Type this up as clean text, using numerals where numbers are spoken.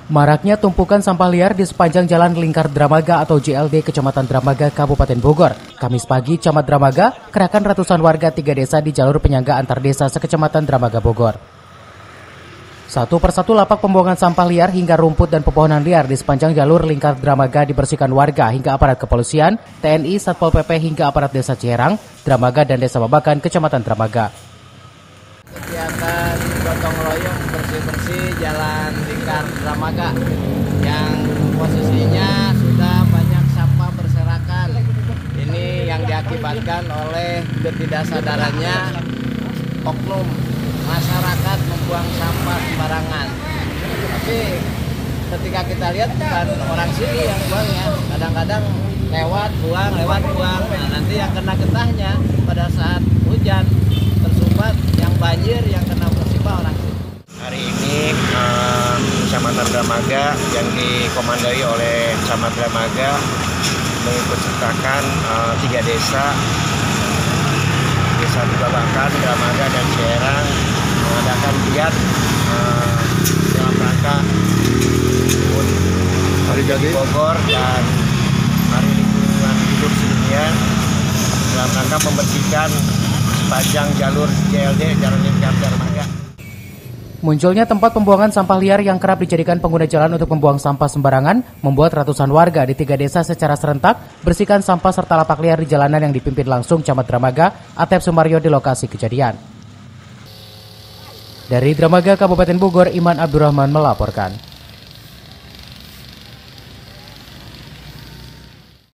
Maraknya tumpukan sampah liar di sepanjang Jalan Lingkar Dramaga atau JLD Kecamatan Dramaga, Kabupaten Bogor. Kamis pagi, Camat Dramaga kerahkan ratusan warga 3 desa di jalur penyangga antar desa sekecamatan Dramaga, Bogor. Satu persatu lapak pembuangan sampah liar hingga rumput dan pepohonan liar di sepanjang jalur Lingkar Dramaga dibersihkan warga hingga aparat kepolisian, TNI, Satpol PP hingga aparat desa Ciherang, Dramaga dan desa Babakan, Kecamatan Dramaga. Kegiatan gotong royong bersih-bersih Jalan Lingkar Dramaga yang posisinya sudah banyak sampah berserakan. Ini yang diakibatkan oleh ketidaksadarannya oknum masyarakat membuang sampah sembarangan. Tapi ketika kita lihat bukan orang sini yang buangnya, kadang-kadang lewat buang. Nah, nanti yang kena getahnya pada saat hujan tersumbat, yang banjir yang kena musibah orang sini. Hari ini Kecamatan Dramaga yang dikomandoi oleh Camat Dramaga mengikut sertakan 3 desa Babakan, Dramaga dan Ciherang mengadakan giat dalam rangka Hari Jadi Bogor dan Hari Lingkungan Hidup Sedunia dalam rangka membersihkan sepanjang jalur JLD, Jalan Lingkar Dramaga. Munculnya tempat pembuangan sampah liar yang kerap dijadikan pengguna jalan untuk membuang sampah sembarangan membuat ratusan warga di 3 desa secara serentak bersihkan sampah serta lapak liar di jalanan yang dipimpin langsung Camat Dramaga, Atep Sumaryo di lokasi kejadian. Dari Dramaga, Kabupaten Bogor, Iman Abdurrahman melaporkan.